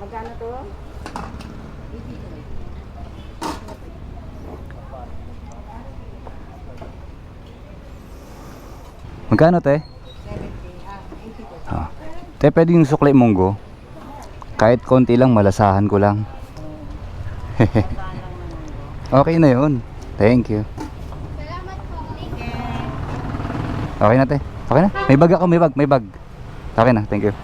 Magkano to? Magkano te? 70. Ah. Te, pwede yung sukli munggo? Kahit konti lang, malasahan ko lang. Okay na yun. Thank you. Okay na te. Okay na. May bag ako, may bag. Okay na, thank you.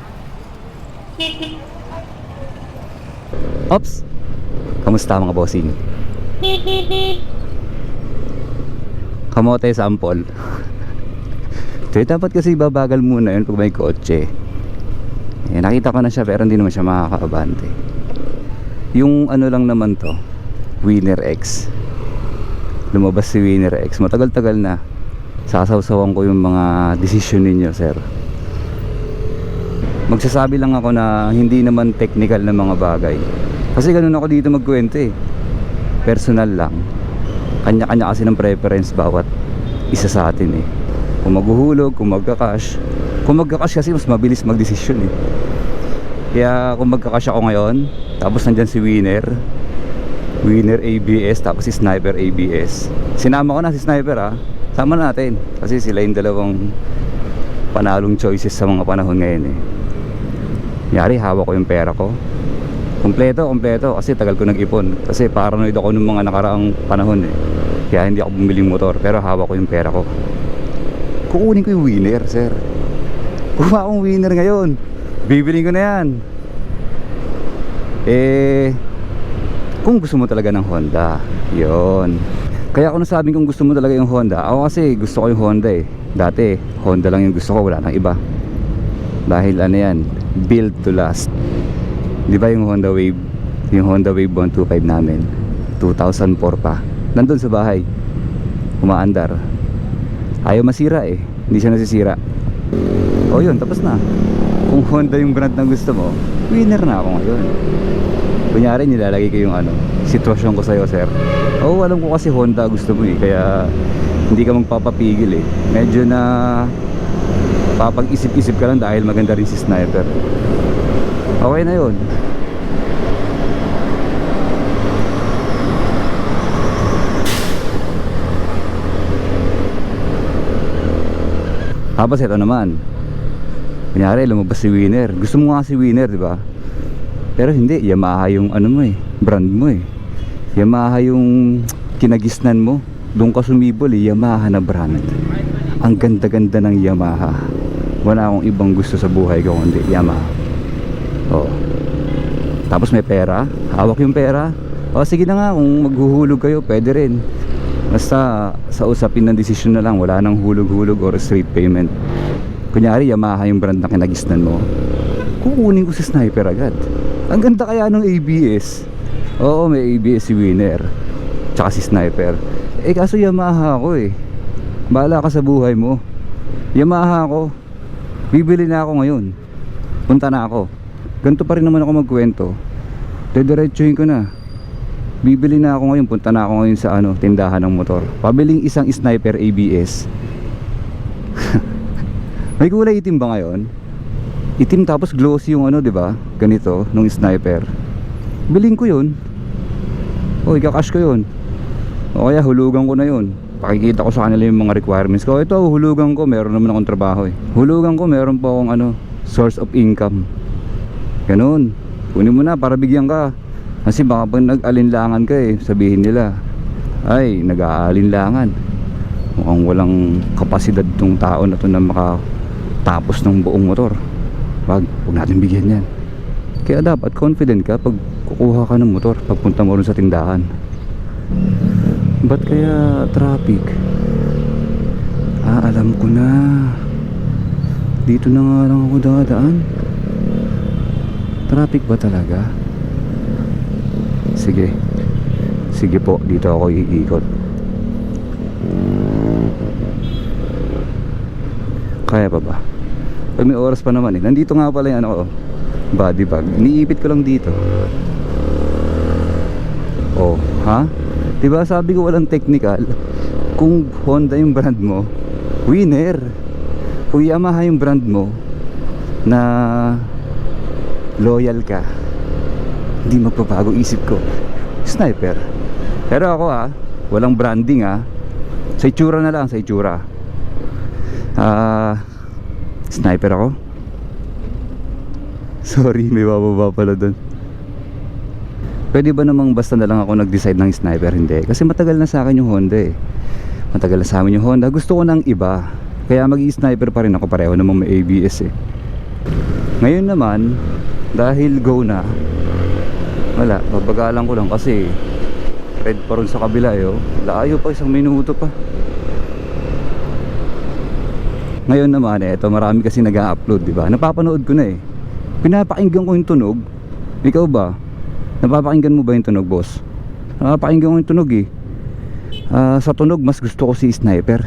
Oops. Kamusta mga bossing? Kamote sample. Dapat kasi babagal muna yun pag may kotse. Nakita ko na siya pero hindi naman siya makakaabante. Yung ano lang naman to, Winner X. Lumabas si Winner X. Matagal-tagal na. Sasawsawan ko yung mga desisyon ninyo, sir. Magsasabi lang ako na hindi naman technical na mga bagay. Kasi ganun ako dito magkwento eh. Personal lang. Kanya-kanya kasi ng preference bawat isa sa atin eh. Kung maghuhulog, kung magkakash. Kung magkakash kasi mas mabilis magdesisyon eh. Kaya kung magkakash ako ngayon, tapos nandyan si Winner ABS, tapos si Sniper ABS. Sinama ko na si Sniper ha. Sama natin. Kasi sila yung dalawang panalong choices sa mga panahon ngayon eh. Yari, hawak ko yung pera ko. Kompleto. Kasi tagal ko nag-ipon. Kasi paranoid ako nung mga nakaraang panahon eh. Kaya hindi ako bumiling motor. Pero hawak ko yung pera ko. Kukunin ko yung Winner, sir. Kuha akong Winner ngayon. Bibiling ko na yan. Kung gusto mo talaga ng Honda, yon. Kaya kung nasabing kung gusto mo talaga yung Honda, ako kasi gusto ko yung Honda eh. Dati Honda lang yung gusto ko, wala nang iba. Dahil ano yan, build to last. Di ba yung Honda Wave, yung Honda Wave 125 namin 2004 pa, nandun sa bahay, umaandar. Ayaw masira eh, hindi siya nasisira. O yun, tapos na. Kung Honda yung brand na gusto mo, Winner na ako ngayon. Kunyari nilalagay ko yung sitwasyon ko sa'yo, sir. Oo, alam ko kasi Honda gusto mo eh, kaya hindi ka magpapapigil eh. Medyo na papag-isip-isip ka lang dahil maganda rin si Sniper. Okay na yun. Tapos ito naman, kunyari lumabas si Winner. Gusto mo nga si Winner, di ba? Pero hindi, Yamaha yung mo eh, brand mo eh. Yamaha yung kinagisnan mo. Doon ka sumibol eh, Yamaha na brand. Ang ganda-ganda ng Yamaha. Wala akong ibang gusto sa buhay ko kundi Yamaha. Oh. Tapos may pera, hawak yung pera. O sige na nga, kung maghuhulog kayo, pwede rin. Basta sa usapin ng desisyon na lang, wala nang hulog-hulog or straight payment. Kunyari Yamaha yung brand na kinagisnan mo, kukunin ko si Sniper agad. Ang ganda kaya ng ABS. Oo, may ABS si Winner tsaka si Sniper. Kaso Yamaha ako eh. Bahala ka sa buhay mo. Yamaha ako. Bibili na ako ngayon. Punta na ako. Ganito pa rin naman ako magkwento. Dediretsuhin ko na. Bibili na ako ngayon. Punta na ako ngayon sa tindahan ng motor. Pabiling isang Sniper ABS. May kulay itim ba ngayon? Itim tapos glossy yung di ba? Ganito, nung Sniper. Biling ko yun. O, ikakash ko yun. O kaya hulugan ko na yun. Pakikita ko sa kanila yung mga requirements ko. Ito, hulugan ko, meron naman akong trabaho eh. Hulugan ko, meron pa akong source of income. Ganun. Kunin mo na para bigyan ka. Kasi baka pag nag-alinlangan ka eh, sabihin nila, ay, nag-aalinlangan. Mukhang walang kapasidad tong tao na to na makatapos ng buong motor. Huwag natin bigyan yan. Kaya dapat confident ka pag kukuha ka ng motor, pagpunta mo rin sa tindahan. Ba't kaya traffic? Alam ko na. Dito na nga lang ako dadaan. Traffic ba talaga? Sige po, dito ako iikot. Kaya pa ba? Pag may oras pa naman eh. Nandito nga pala yung body bag. Iniipit ko lang dito. Oh, ha? Diba sabi ko walang technical. Kung Honda yung brand mo, Winner. Kung Yamaha yung brand mo, na loyal ka, Hindi magbabago isip ko. Sniper. Pero ako walang branding sa itsura na lang, sa itsura. Sniper ako. Sorry, may bababa pala doon. Pwede ba namang basta na lang ako nag-decide ng sniper? Hindi. Kasi matagal na sa akin yung Honda Matagal na sa amin yung Honda. Gusto ko ng iba. Kaya mag-i-sniper pa rin ako. Pareho namang may ABS Ngayon naman, dahil go na, wala, babagalan ko lang kasi red pa rin sa kabila layo pa, 1 minuto pa. Ngayon naman eto, marami kasi nag-a-upload, diba? Napapanood ko na pinapakinggan ko yung tunog. Ikaw ba? Napapakinggan mo ba yung tunog, boss? Napapakinggan ko yung tunog sa tunog mas gusto ko si sniper.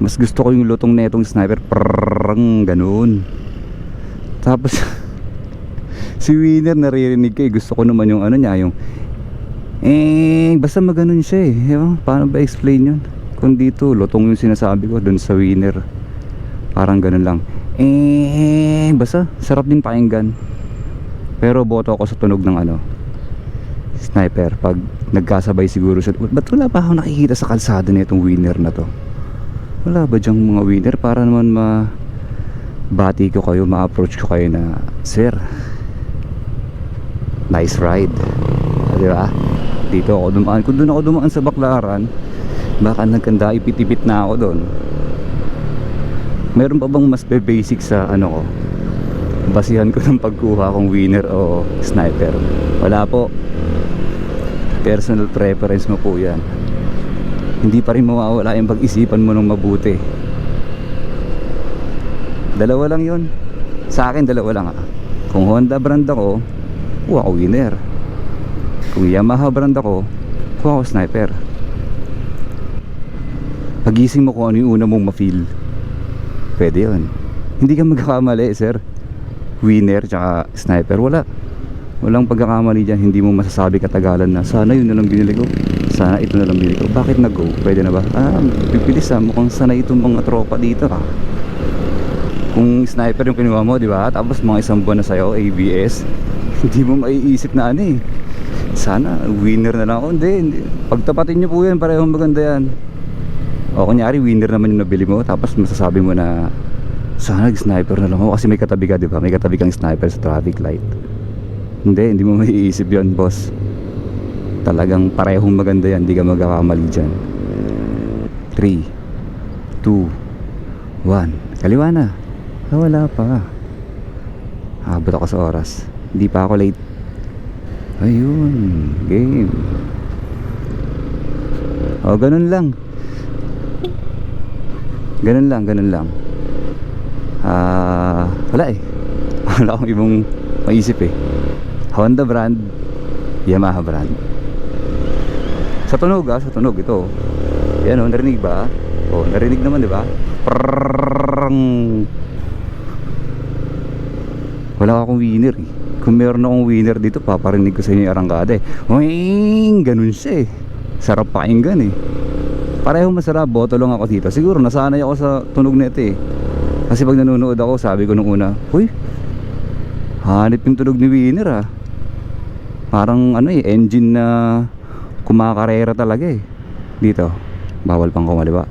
Mas gusto ko yung lutong na itong sniper. Prrrrang ganun. Tapos si Winner naririnig ko gusto ko naman yung niya, yung basta maganon siya paano ba explain yun? Kung dito lutong yung sinasabi ko, dun sa Winner parang ganun lang, basta sarap din pakinggan. Pero boto ako sa tunog ng sniper pag nagkasabay siguro siya. Ba't wala pa ako nakikita sa kalsada na itong Winner na to? Wala ba dyang mga Winner para naman bati ko kayo, ma-approach ko kayo na, sir, nice ride, diba? Dito ako dumaan. Kung doon ako dumaan sa Baclaran, baka nagkanda, ipit-ipit na ako doon. Meron pa bang mas basic sa ko? Basihan ko ng pagkuha kung Winner o sniper? Wala po. Personal preference mo po yan. Hindi pa rin mawawala yung pag-isipan mo ng mabuti. Dalawa lang yun. Sa akin dalawa lang Kung Honda brand ako, kuha ko Winner. Kung Yamaha brand ako, kuha ko sniper. Pagising mo kung ano yung una mong ma-feel, pwede yun. Hindi ka magkakamali, sir. Winner tsaka sniper, walang pagkakamali dyan. Hindi mo masasabi katagalan na sana yun na lang binili ko, sana ito na lang binili ko. Bakit nag-go? Pwede na ba? Pipilis mukhang sana itong mga tropa dito Kung sniper yung kinuha mo, di ba? Tapos mga 1 buwan na sa'yo, ABS, hindi mo maiisip na sana Winner na lang ako. Hindi. Pagtapatin nyo po yan, parehong maganda yan. O kunyari Winner naman yung nabili mo, tapos masasabi mo na sana sniper na lang ako kasi may katabi ka, di ba? May katabi kang sniper sa traffic light. Hindi mo maiisip yon, boss. Talagang parehong maganda yan, hindi ka magkakamali dyan. 3 2 1, kaliwa na. Wala pa. Abot ako sa oras. Hindi pa ako late. Ayun, game. Ganun lang. Ganun lang. Wala wala akong ibang maisip Honda brand, Yamaha brand. Sa tunog sa tunog ito. Yan narinig ba? Narinig naman, di ba? Wala akong Winner Kung meron akong Winner dito, paparinig ko sa inyo yung arangkada ganun siya sarap pakinggan Pareho masarap, boto lang ako dito. Siguro nasanay ako sa tunog na ito kasi pag nanonood ako, sabi ko nung una, huy, hanip yung tunog ni Winner parang engine na kumakarera talaga dito. Bawal pang kumaliwa.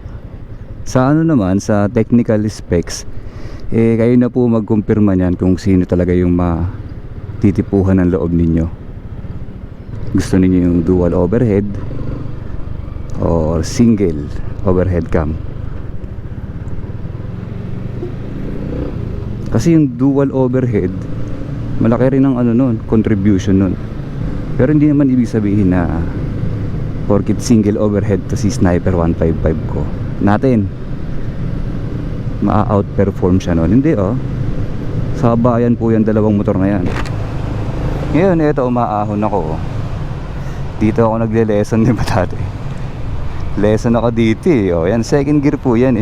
Sa naman, sa technical specs, kayo na po magkumpirma niyan kung sino talaga yung matitipuhan ng loob ninyo. Gusto niyo yung dual overhead or single overhead cam? Kasi yung dual overhead, malaki rin ang contribution nun. Pero hindi naman ibig sabihin na porkit single overhead to si Sniper 155 ko natin ma-outperform siya nun. Hindi sa bayan po yan, dalawang motor na yan. Ngayon ito, umaahon ako dito ako nagle-lesson, di ba dati? Lesson ako dito yan, second gear po yan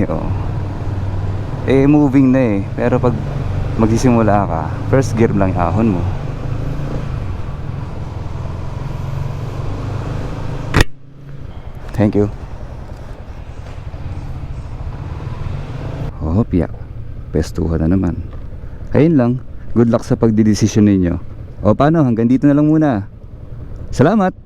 moving na pero pag magsisimula ka, first gear lang ahon mo. Thank you. Piyak, pestuhan na naman. Ayun lang, good luck sa pagdidesisyon ninyo. O paano, hanggang dito na lang muna. Salamat!